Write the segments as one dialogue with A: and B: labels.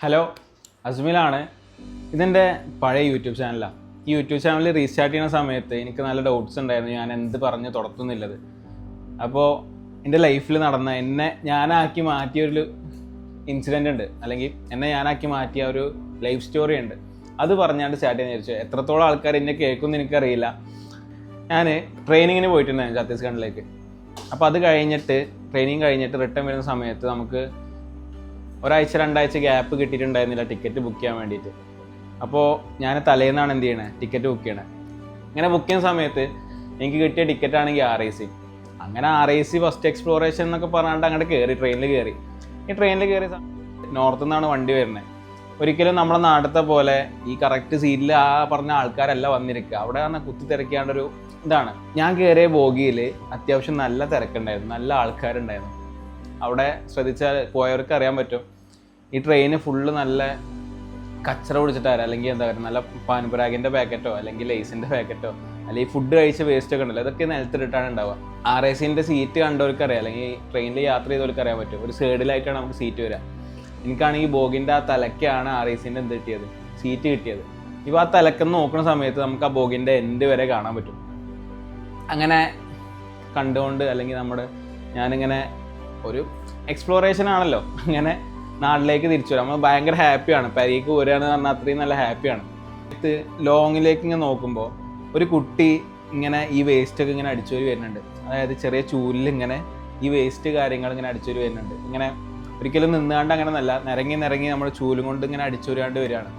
A: Hello, അസ്മിലാണ്. ഇതെൻ്റെ പഴയ YouTube ചാനലാണ്. ഈ യൂട്യൂബ് ചാനൽ റീസ്റ്റാർട്ട് ചെയ്യുന്ന സമയത്ത് എനിക്ക് നല്ല ഡൗട്ട്സ് ഉണ്ടായിരുന്നു, ഞാൻ എന്ത് പറഞ്ഞ് തുടർത്തുന്നില്ലത്. അപ്പോൾ എൻ്റെ ലൈഫിൽ നടന്ന ഞാനാക്കി മാറ്റിയൊരു ഇൻസിഡൻ്റ് ഉണ്ട്, അല്ലെങ്കിൽ ഞാനാക്കി മാറ്റിയ ഒരു ലൈഫ് സ്റ്റോറി ഉണ്ട്. അത് പറഞ്ഞാണ്ട് സ്റ്റാർട്ട് ചെയ്യാൻ വിചാരിച്ചു. എത്രത്തോളം ആൾക്കാർ എന്നെ കേൾക്കുമെന്ന് എനിക്കറിയില്ല. ഞാൻ ട്രെയിനിങ്ങിന് പോയിട്ടുണ്ടായിരുന്നു ഛത്തീസ്ഗഡിലേക്ക്. അപ്പോൾ അത് കഴിഞ്ഞിട്ട് ട്രെയിനിങ് കഴിഞ്ഞിട്ട് റിട്ടേൺ വരുന്ന സമയത്ത് നമുക്ക് ഒരാഴ്ച 2 ആഴ്ച ഗ്യാപ്പ് കിട്ടിയിട്ടുണ്ടായിരുന്നില്ല ടിക്കറ്റ് ബുക്ക് ചെയ്യാൻ വേണ്ടിയിട്ട്. അപ്പോൾ ഞാൻ തലേന്നാണ് എന്ത് ചെയ്യണേ, ടിക്കറ്റ് ബുക്ക് ചെയ്യണേ. ഇങ്ങനെ ബുക്ക് ചെയ്യുന്ന സമയത്ത് എനിക്ക് കിട്ടിയ ടിക്കറ്റ് ആണെങ്കിൽ RAC. അങ്ങനെ RAC ഫസ്റ്റ് എക്സ്പ്ലോറേഷൻ എന്നൊക്കെ പറഞ്ഞിട്ട് അങ്ങോട്ട് കയറി, ട്രെയിനിൽ കയറി. ഈ ട്രെയിനിൽ കയറിയ നോർത്തിൽ നിന്നാണ് വണ്ടി വരുന്നത്. ഒരിക്കലും നമ്മുടെ നാട്ടിലത്തെ പോലെ ഈ കറക്റ്റ് സീറ്റിൽ ആ പറഞ്ഞ ആൾക്കാരല്ല വന്നിരിക്കുക. അവിടെ പറഞ്ഞാൽ കുത്തി തിരക്കേണ്ടൊരു ഇതാണ്. ഞാൻ കയറിയ ബോഗിയിൽ അത്യാവശ്യം നല്ല തിരക്കുണ്ടായിരുന്നു, നല്ല ആൾക്കാരുണ്ടായിരുന്നു. അവിടെ ശ്രദ്ധിച്ചാൽ പോയവർക്ക് അറിയാൻ പറ്റും, ഈ ട്രെയിന് ഫുള്ള് നല്ല കച്ചറ പിടിച്ചിട്ടാണ്, അല്ലെങ്കിൽ എന്താ പറയുക, നല്ല പാൻപരാഗിൻ്റെ പാക്കറ്റോ അല്ലെങ്കിൽ ലേസിൻ്റെ പാക്കറ്റോ അല്ലെങ്കിൽ ഫുഡ് കഴിച്ച വേസ്റ്റ് ഒക്കെ ഉണ്ടല്ലോ, ഇതൊക്കെ നിലത്തിട്ടാണ് ഉണ്ടാവുക. RACൻ്റെ സീറ്റ് കണ്ടവർക്ക് അറിയാം, അല്ലെങ്കിൽ ട്രെയിനിൽ യാത്ര ചെയ്തവർക്ക് അറിയാൻ പറ്റും. ഒരു സൈഡിലായിട്ടാണ് നമുക്ക് സീറ്റ് വരിക. എനിക്കാണെങ്കിൽ ബോഗിൻ്റെ ആ തലയ്ക്കാണ് RACൻ്റെ എന്ത് കിട്ടിയത്, സീറ്റ് കിട്ടിയത്. ഇപ്പോൾ ആ തലക്കെന്ന് നോക്കുന്ന സമയത്ത് നമുക്ക് ആ ബോഗിൻ്റെ എൻഡ് വരെ കാണാൻ പറ്റും. അങ്ങനെ കണ്ടുകൊണ്ട്, അല്ലെങ്കിൽ ഞാനിങ്ങനെ ഒരു എക്സ്പ്ലോറേഷൻ ആണല്ലോ, അങ്ങനെ നാട്ടിലേക്ക് തിരിച്ചു വരാം. നമ്മൾ ഭയങ്കര ഹാപ്പിയാണ്. പരിക്ക് വരികയാണെന്ന് പറഞ്ഞാൽ അത്രയും നല്ല ഹാപ്പിയാണ്. ലോങ്ങിലേക്ക് ഇങ്ങനെ നോക്കുമ്പോൾ ഒരു കുട്ടി ഇങ്ങനെ ഈ വേസ്റ്റൊക്കെ ഇങ്ങനെ അടിച്ചോരി വരുന്നുണ്ട്. അതായത് ചെറിയ ചൂലിൽ ഇങ്ങനെ ഈ വേസ്റ്റ് കാര്യങ്ങൾ ഇങ്ങനെ അടിച്ചോരി വരുന്നുണ്ട്. ഇങ്ങനെ ഒരിക്കലും നിന്നാണ്ട് അങ്ങനെ നല്ല നിരങ്ങി നമ്മൾ ചൂലും കൊണ്ട് ഇങ്ങനെ അടിച്ചോരാണ്ട് വരികയാണ്.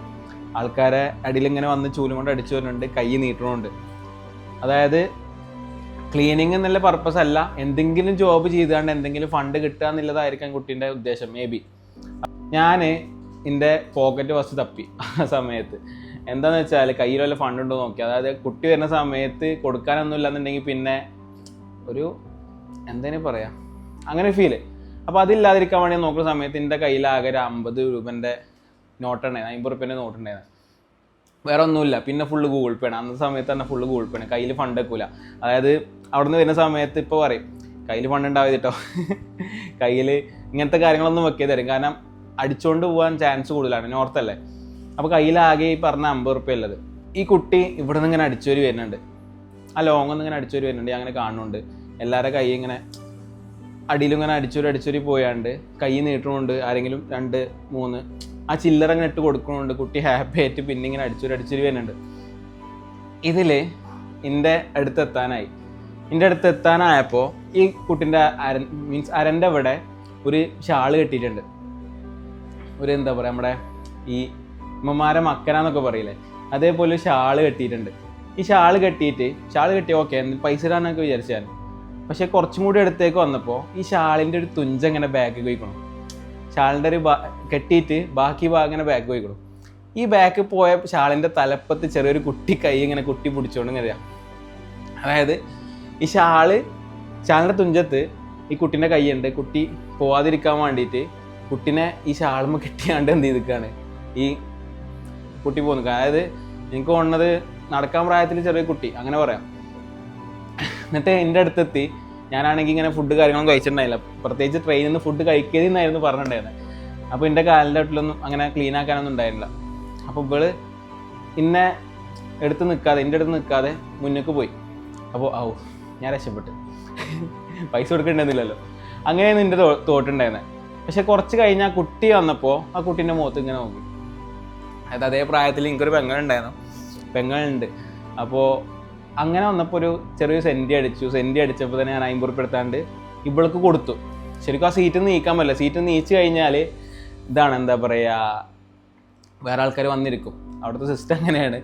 A: ആൾക്കാരെ അടിയിലിങ്ങനെ വന്ന് ചൂലും കൊണ്ട് അടിച്ചു വരുന്നുണ്ട്, കൈ നീട്ടണമുണ്ട്. അതായത് ക്ലീനിങ് എന്നുള്ള പർപ്പസ് അല്ല, എന്തെങ്കിലും ജോബ് ചെയ്താണ്ട് എന്തെങ്കിലും ഫണ്ട് കിട്ടുക എന്നുള്ളതായിരിക്കാം കുട്ടീൻ്റെ ഉദ്ദേശം. മേ ബി ഞാൻ എൻ്റെ പോക്കറ്റ് ഫസ്റ്റ് തപ്പി ആ സമയത്ത്. എന്താണെന്ന് വെച്ചാൽ കയ്യിൽ വല്ല ഫണ്ട് ഉണ്ടോ നോക്കി. അതായത് കുട്ടി വരുന്ന സമയത്ത് കൊടുക്കാനൊന്നും ഇല്ലെന്നുണ്ടെങ്കിൽ പിന്നെ ഒരു എന്തേലും പറയാം, അങ്ങനെ ഫീല്. അപ്പോൾ അതില്ലാതിരിക്കാൻ വേണ്ടി നോക്കുന്ന സമയത്ത് എൻ്റെ കയ്യിലാകെ ഒരു 50 രൂപൻ്റെ നോട്ടുണ്ടായിരുന്നു, 50 റുപ്യൻ്റെ നോട്ടുണ്ടായിരുന്നു. വേറെ ഒന്നുമില്ല. പിന്നെ ഫുള്ള് ഗൂഗിൾ പേ ആണ്. അന്നത്തെ സമയത്ത് തന്നെ ഫുള്ള് ഗൂഗിൾ പേ ആണ്. കയ്യിൽ ഫണ്ട് വെക്കൂല. അതായത് അവിടെ നിന്ന് വരുന്ന സമയത്ത് ഇപ്പോൾ പറയും കയ്യിൽ ഫണ്ട് ഉണ്ടാവില്ല കേട്ടോ, കയ്യിൽ ഇങ്ങനത്തെ കാര്യങ്ങളൊന്നും വെക്കിയത് തരും. കാരണം അടിച്ചുകൊണ്ട് പോകാൻ ചാൻസ് കൂടുതലാണ്, നോർത്തല്ലേ. അപ്പോൾ കയ്യിലാകെ ഈ പറഞ്ഞ 50 റുപ്യ ഉള്ളത്. ഈ കുട്ടി ഇവിടെ നിന്ന് ഇങ്ങനെ അടിച്ചോരി വരുന്നുണ്ട്, ആ ലോങ്ങൊന്നും ഇങ്ങനെ അടിച്ചോരി വരുന്നുണ്ട്. അങ്ങനെ കാണുന്നുണ്ട് എല്ലാവരുടെ കൈ ഇങ്ങനെ അടിയിലും ഇങ്ങനെ അടിച്ചോരി പോയാണ്ട് കൈ നീട്ടണമുണ്ട്. ആരെങ്കിലും 2, 3 ആ ചില്ലറ ഇങ്ങനെ ഇട്ട് കൊടുക്കണമുണ്ട്. കുട്ടി ഹാപ്പി ആയിട്ട് പിന്നെ ഇങ്ങനെ അടിച്ചോരി വരുന്നുണ്ട്. ഇതിൽ എൻ്റെ അടുത്തെത്താനായപ്പോൾ ഈ കുട്ടീൻ്റെ അരൻ്റെ ഇവിടെ ഒരു ഷാള് കെട്ടിയിട്ടുണ്ട്. ഒരു എന്താ പറയുക, നമ്മുടെ ഈ ഉമ്മമാരെ മക്കനാന്നൊക്കെ പറയില്ലേ, അതേപോലെ ഷാള് കെട്ടിയിട്ടുണ്ട്. ഈ ഷാള് കെട്ടി ഓക്കെ പൈസ ഇടാനൊക്കെ വിചാരിച്ചാൽ. പക്ഷെ കുറച്ചും കൂടി അടുത്തേക്ക് വന്നപ്പോൾ ഈ ഷാളിൻ്റെ ഒരു തുഞ്ചങ്ങനെ ബാക്ക് പോയിക്കണം. ഷാളിൻ്റെ ഒരു കെട്ടിയിട്ട് ബാക്കി ഭാഗം ഇങ്ങനെ ബാക്ക് പോയിക്കണം. ഈ ബാക്ക് പോയ ഷാളിൻ്റെ തലപ്പത്ത് ചെറിയൊരു കുട്ടി കൈ ഇങ്ങനെ കുട്ടി പിടിച്ചോണ്ട് ഇങ്ങനെ അറിയാം. അതായത് ഈ ഷാളിൻ്റെ തുഞ്ചത്ത് ഈ കുട്ടീൻ്റെ കൈയുണ്ട്. കുട്ടി പോവാതിരിക്കാൻ വേണ്ടിയിട്ട് കുട്ടീനെ ഈ ഷാളുമ്മ കെട്ടിയാണ്ട് എന്ത് ചെയ്തിരിക്കുകയാണ് ഈ കുട്ടി പോകുന്നത്. അതായത് എനിക്ക് തോന്നുന്നത് നടക്കാൻ പ്രായത്തിൽ ചെറിയ കുട്ടി, അങ്ങനെ പറയാം. എന്നിട്ട് എൻ്റെ അടുത്തെത്തി. ഞാനാണെങ്കിൽ ഇങ്ങനെ ഫുഡ് കാര്യങ്ങളൊന്നും കഴിച്ചിട്ടുണ്ടായില്ല, പ്രത്യേകിച്ച് ട്രെയിനിൽ നിന്ന് ഫുഡ് കഴിക്കരുതെന്നായിരുന്നു പറഞ്ഞിട്ടുണ്ടായിരുന്നത്. അപ്പോൾ എൻ്റെ കാലിൻ്റെ വീട്ടിലൊന്നും അങ്ങനെ ക്ലീൻ ആക്കാനൊന്നും ഉണ്ടായിരുന്നില്ല. അപ്പോൾ ഇവള് എൻ്റെ അടുത്ത് നിൽക്കാതെ മുന്നേക്ക് പോയി. അപ്പോൾ ഞാൻ രക്ഷപ്പെട്ട്, പൈസ കൊടുക്കേണ്ടതില്ലല്ലോ. അങ്ങനെയാണ് എൻ്റെ തോട്ടുണ്ടായിരുന്നത്. പക്ഷെ കുറച്ച് കഴിഞ്ഞാൽ കുട്ടി വന്നപ്പോൾ ആ കുട്ടീൻ്റെ മുഖത്ത് ഇങ്ങനെ നോക്കി. അതായത് അതേ പ്രായത്തിൽ എനിക്കൊരു പെങ്ങളുണ്ട്. അപ്പോൾ അങ്ങനെ വന്നപ്പോൾ ഒരു ചെറിയ സെൻറ്റി അടിച്ചപ്പോൾ തന്നെ ഞാൻ 50 റുപ്യ എടുത്താണ്ട് ഇവൾക്ക് കൊടുത്തു. ശരിക്കും ആ സീറ്റിൽ നിന്ന് നീക്കാൻ പറ്റില്ല. സീറ്റിൽ നിന്ന് നീച്ച് കഴിഞ്ഞാൽ ഇതാണ് എന്താ പറയുക, വേറെ ആൾക്കാർ വന്നിരിക്കും. അവിടുത്തെ സിസ്റ്റം അങ്ങനെയാണ്,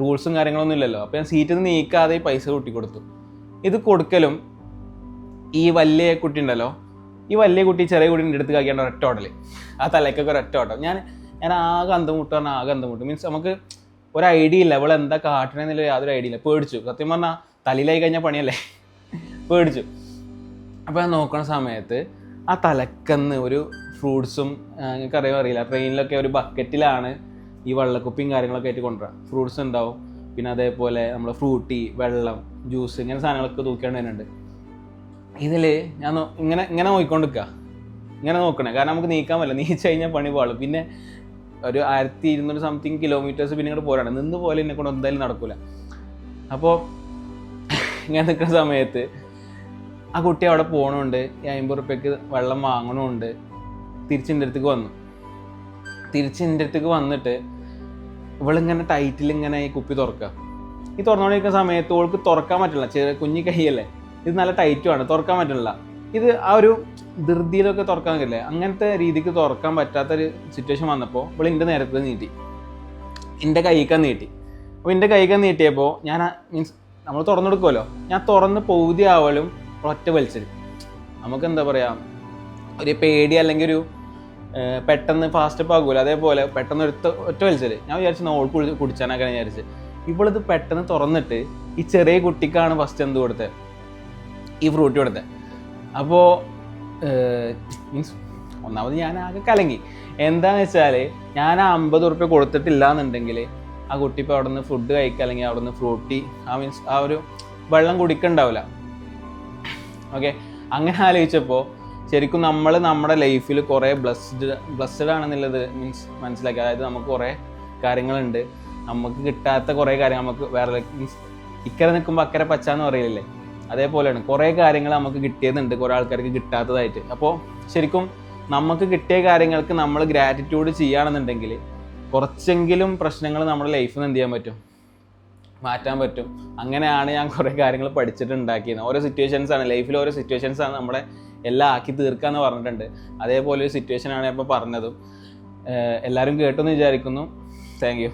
A: റൂൾസും കാര്യങ്ങളൊന്നും ഇല്ലല്ലോ. അപ്പോൾ ഞാൻ സീറ്റിൽ നിന്ന് നീക്കാതെ പൈസ കൂട്ടി കൊടുത്തു. ഇത് കൊടുക്കലും ഈ വലിയ കുട്ടി ഉണ്ടല്ലോ, ഈ വലിയ കുട്ടി ചെറിയ കുട്ടീൻ്റെ അടുത്ത് കാക്കിയാണ്ട് ഒരൊറ്റ ഓടൽ, ആ തലയ്ക്കൊക്കെ ഒരൊറ്റ ഓട്ടം. ഞാൻ ആകെ അന്തമുട്ട് മീൻസ് നമുക്ക് ഒരു ഐഡിയ ഇല്ല, അവൾ എന്താ കാട്ടണമെന്നില്ല, യാതൊരു ഐഡിയ ഇല്ല. പേടിച്ചു. സത്യം പറഞ്ഞാൽ തലയിലായി കഴിഞ്ഞാൽ പണിയല്ലേ, പേടിച്ചു. അപ്പോൾ ഞാൻ നോക്കണ സമയത്ത് ആ തലക്കന്ന് ഒരു ഫ്രൂട്ട്സും, നിങ്ങൾക്ക് അറിയില്ല, ട്രെയിനിലൊക്കെ ഒരു ബക്കറ്റിലാണ് ഈ വെള്ളക്കുപ്പിയും കാര്യങ്ങളൊക്കെ ആയിട്ട് കൊണ്ടുവരാം. ഫ്രൂട്ട്സ് ഉണ്ടാവും, പിന്നെ അതേപോലെ നമ്മൾ ഫ്രൂട്ടി, വെള്ളം, ജ്യൂസ്, ഇങ്ങനെ സാധനങ്ങളൊക്കെ തൂക്കിയാണ് വരുന്നുണ്ട്. ഇതിൽ ഞാൻ ഇങ്ങനെ നോക്കിക്കൊണ്ടിരിക്കുക. ഇങ്ങനെ നോക്കണേ. കാരണം നമുക്ക് നീക്കാൻ പറ്റില്ല, നീച്ച് കഴിഞ്ഞാൽ പണി പാളും. പിന്നെ ഒരു 1200 സംതിങ് കിലോമീറ്റേഴ്സ് പിന്നെ ഇങ്ങോട്ട് പോരാണ്, നിന്ന് പോലെ എന്നെ കൊണ്ട് എന്തായാലും നടക്കില്ല. അപ്പോൾ ഇങ്ങനെ നിൽക്കുന്ന സമയത്ത് ആ കുട്ടി അവിടെ പോകണമുണ്ട്, 50 റുപ്യക്ക് വെള്ളം വാങ്ങണമുണ്ട്. തിരിച്ചെൻ്റെ അടുത്തേക്ക് വന്നു. തിരിച്ചെൻ്റെ അടുത്തേക്ക് വന്നിട്ട് ഇവളിങ്ങനെ ടൈറ്റിലിങ്ങനെ ഈ കുപ്പി തുറക്കുക. ഈ തുറന്നുകൊണ്ടിരിക്കുന്ന സമയത്ത് ഓൾക്ക് തുറക്കാൻ പറ്റില്ല, ചെറിയ കുഞ്ഞി കൈയല്ലേ, ഇത് നല്ല ടൈറ്റുമാണ്, തുറക്കാൻ പറ്റില്ല. ഇത് ആ ഒരു ധൃതിയിലൊക്കെ തുറക്കാൻ കഴിയില്ലേ, അങ്ങനത്തെ രീതിക്ക് തുറക്കാൻ പറ്റാത്തൊരു സിറ്റുവേഷൻ വന്നപ്പോൾ ഇവൾ എൻ്റെ നേരത്തെ നീട്ടി, എൻ്റെ കൈക്കാൻ നീട്ടി. അപ്പോൾ എൻ്റെ കൈക്കാൻ നീട്ടിയപ്പോൾ ഞാൻ മീൻസ് നമ്മൾ തുറന്നു കൊടുക്കുമല്ലോ, ഞാൻ തുറന്ന് പകുതി ആവലും ഒറ്റ വലിച്ചത്. നമുക്ക് എന്താ പറയുക, ഒരു പേടി അല്ലെങ്കിൽ ഒരു പെട്ടെന്ന് ഫാസ്റ്റ് അപ്പ് ആകുമല്ലോ, അതേപോലെ പെട്ടെന്ന് ഒറ്റ വലിച്ചത്. ഞാൻ വിചാരിച്ചു ഓൾ കുടിച്ചാനൊക്കെ വിചാരിച്ച്. ഇവളിത് പെട്ടെന്ന് തുറന്നിട്ട് ഈ ചെറിയ കുട്ടിക്കാണ് ഫസ്റ്റ് എന്ത് കൊടുത്തത്, ഈ ഫ്രൂട്ടി കൊടുത്തത്. അപ്പോൾ മീൻസ് ഒന്നാമത് ഞാൻ ആകെ കലങ്ങി. എന്താണെന്ന് വെച്ചാൽ ഞാൻ ആ 50 റുപ്യ കൊടുത്തിട്ടില്ല എന്നുണ്ടെങ്കിൽ ആ കുട്ടി ഇപ്പോൾ അവിടെ നിന്ന് ഫുഡ് കഴിക്കുക അല്ലെങ്കിൽ അവിടെ നിന്ന് ഫ്രൂട്ടി മീൻസ് ആ ഒരു വെള്ളം കുടിക്കണ്ടാവില്ല. ഓക്കെ, അങ്ങനെ ആലോചിച്ചപ്പോൾ ശരിക്കും നമ്മൾ നമ്മുടെ ലൈഫിൽ കുറേ ബ്ലസ്ഡ് ആണെന്നുള്ളത് മീൻസ് മനസ്സിലാക്കി. അതായത് നമുക്ക് കുറേ കാര്യങ്ങളുണ്ട്, നമുക്ക് കിട്ടാത്ത കുറേ കാര്യങ്ങൾ നമുക്ക് വേറെ മീൻസ് ഇക്കരെ നിൽക്കുമ്പോൾ അക്കരെ പച്ചാന്ന് പറയില്ലേ, അതേപോലെയാണ് കുറേ കാര്യങ്ങൾ നമുക്ക് കിട്ടിയതുണ്ട്, കുറേ ആൾക്കാർക്ക് കിട്ടാത്തതായിട്ട്. അപ്പോൾ ശരിക്കും നമുക്ക് കിട്ടിയ കാര്യങ്ങൾക്ക് നമ്മൾ ഗ്രാറ്റിറ്റ്യൂഡ് ചെയ്യുകയാണെന്നുണ്ടെങ്കിൽ കുറച്ചെങ്കിലും പ്രശ്നങ്ങൾ നമ്മുടെ ലൈഫിൽ നിന്ന് എന്ത് ചെയ്യാൻ പറ്റും, മാറ്റാൻ പറ്റും. അങ്ങനെയാണ് ഞാൻ കുറേ കാര്യങ്ങൾ പഠിച്ചിട്ടുണ്ടാക്കിയത്. ഓരോ സിറ്റുവേഷൻസാണ് ലൈഫിൽ, ഓരോ സിറ്റുവേഷൻസാണ് നമ്മളെ എല്ലാം ആക്കി തീർക്കാമെന്ന് പറഞ്ഞിട്ടുണ്ട്. അതേപോലെ ഒരു സിറ്റുവേഷനാണ് ഞാൻ ഇപ്പോൾ പറഞ്ഞതും. എല്ലാവരും കേട്ടെന്ന് വിചാരിക്കുന്നു. Thank you.